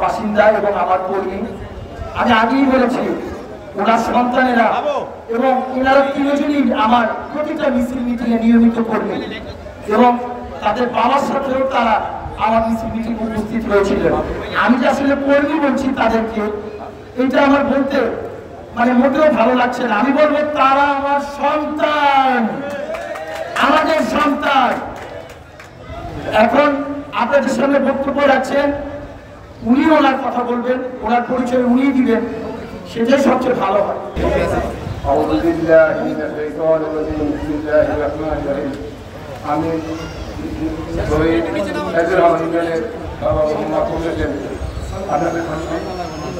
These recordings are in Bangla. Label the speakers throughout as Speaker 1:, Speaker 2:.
Speaker 1: বাসিন্দা এবং আমার কর্মী। আমি আগেই বলেছি ওনার সন্তানেরা এবং এনারা তিনজনই আমার প্রতিটা মিছিল মিটিংয়ে নিয়মিত কর্মী এবং তাদের বাবার সাথেও তারা আমার মিছিল মিটিং উপস্থিত হয়েছিলেন। আমি যে আসলে কর্মী বলছি তাদেরকে, এটা আমার বলতে মানে মোটেও ভালো লাগছে না। আমি বলবো তারা আমার সন্তান, আমাদের সন্তান। এখন আপনাদের সামনে বক্তব্য রাখছেন, উনি ওনার কথা বলবেন, ওনার পরিচয় উনি দিবেন, সেটাই সবচেয়ে ভালো হয়।
Speaker 2: আমি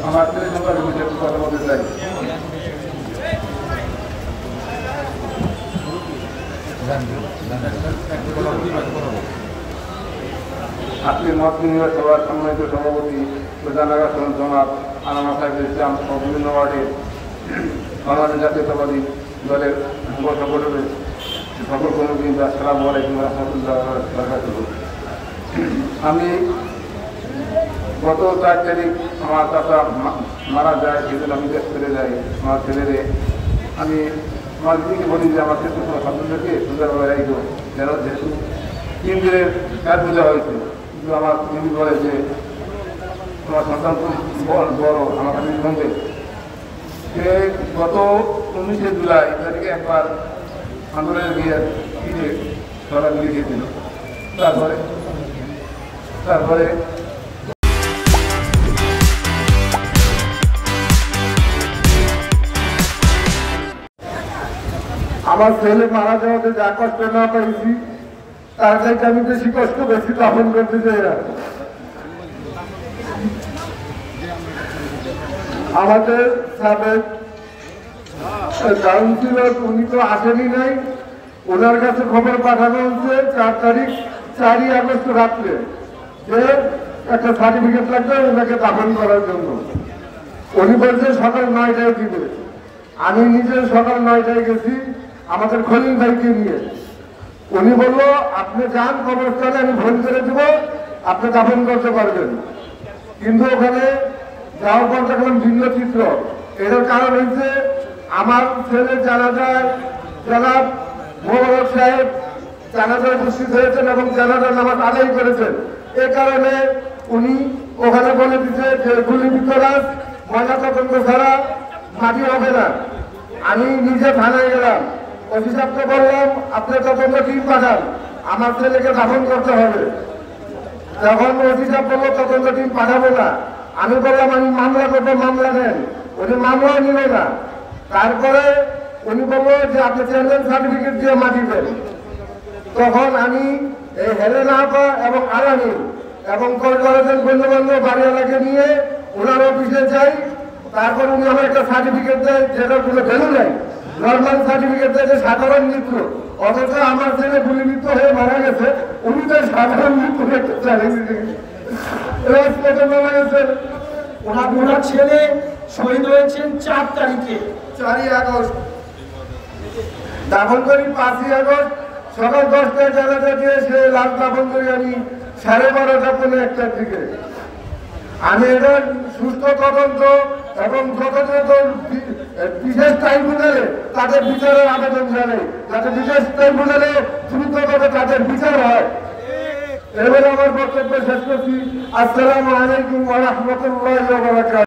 Speaker 2: আমার কথা বলতে চাই। আজকের মত বিনিময় সভার সম্মানিত সভাপতি প্রধান আগস্ট জনাব আনামা সাহেব ইসলাম ও বিভিন্ন ওয়ার্ডের বাংলাদেশ জাতীয়তাবাদী দলের সংগঠনের সকল কর্মীবৃন্দ, আসসালামু আলাইকুম ওয়া রাহমাতুল্লাহি ওয়া বারাকাতুহু। আমি গত 4 তারিখ আমার চাচা মারা যায়, সেজন্য আমি দেশ ফিরে যাই। আমার ছেলেরে আমি আমার দিদিকে বলি যে আমার ক্ষেত্রে কোনো সন্তানকে সুন্দরভাবে রাখবো, যেন যেহেতু 3 দিনের কাজ বোঝা হয়েছে। কিন্তু আমার দিদি বলে যে তোমার সন্তান খুব বড়, আমার কাছে বলবে। সে গত 19শে জুলাই তারিখে একবার আন্দোলনে গিয়ে ফিরে সরাগুলি গিয়েছিল। তারপরে আমার ছেলে মারা যাওয়াতে যা কষ্ট না পাইছি তার চাইতে আমি বেশি কষ্ট বেশি দাফন করতে চাই না। আমাদের সাবেক কাউন্সিলর উনি তো আসেনি নাই, ওনার কাছে খবর পাঠানো হচ্ছে 4 তারিখ 4ই আগস্ট রাত্রে যে একটা সার্টিফিকেট লাগবে ওনাকে দাফন করার জন্য। উনি বলছে সকাল 9টায় দিবে। আমি নিজে সকাল 9টায় গেছি আমাদের খলিল ভাইকে নিয়ে। উনি বললো আপনি যান কবরস্থানে, আমি ফোন করে দেবো, আপনি দাফন করতে পারবেন। কিন্তু ওখানে যাওয়ার পর তখন ভিন্ন চিত্র। এটার কারণ হচ্ছে আমার ছেলে জানাজায় জনাব মোবারক সাহেব জানাজায় উপস্থিত হয়েছেন এবং জানাজার নামাজ আদায় করেছেন। এ কারণে উনি ওখানে বলে দিচ্ছে যে গুলিবিদ্ধ লাশ ময়নাতদন্ত ছাড়া মাটি হবে না। আমি নিজে থানায় গেলাম, ওসি সাহেবকে বললাম আপনি তদন্ত টিম পাঠান, আমার ছেলেকে দাফন করতে হবে। যখন ওসি সাহেব বললো তদন্ত টিম পাঠাবো না, আমি বললাম আমি মামলা করবো, মামলা নেন। উনি মামলা নিল না। তারপরে উনি বললো যে আপনি চেয়ারম্যান সার্টিফিকেট দিয়ে মাটি দেন। তখন আমি এই হেলেন আপা এবং আলানি এবং কলেজের বন্ধুবান্ধব বাড়িওয়ালাকে নিয়ে ওনার অফিসে যাই। তারপর উনি আমার একটা সার্টিফিকেট দেয় যেটা কোনো ভ্যালু নেই, নর্মাল সার্টিফিকেট দেয় যে সাধারণ মৃত্যু। অথচ আমার ছেলে গুলিবিদ্ধ হয়ে মারা গেছে, উনি তো সাধারণ মৃত্যুর একটা
Speaker 1: ওনার ছেলে শহীদ হয়েছেন 4 তারিখে,
Speaker 2: 4ই আগস্ট। দাফন করি 5ই আগস্ট সকাল 10টায় জানাজা দিয়ে সে লাশ দাফন করি আমি 12:30 পৌনে 1টার দিকে। আমি এটার সুস্থ তদন্ত এবং যথাযথ বিশেষ ট্রাইব্যুনালে তাদের বিচারের আবেদন জানাই, যাতে বিশেষ ট্রাইব্যুনালে দ্রুতভাবে তাদের বিচার হয়। এবার আমার বক্তব্য শেষ করছি। আসসালামু আলাইকুম ওয়া রাহমাতুল্লাহি ওয়া বারাকাতুহু।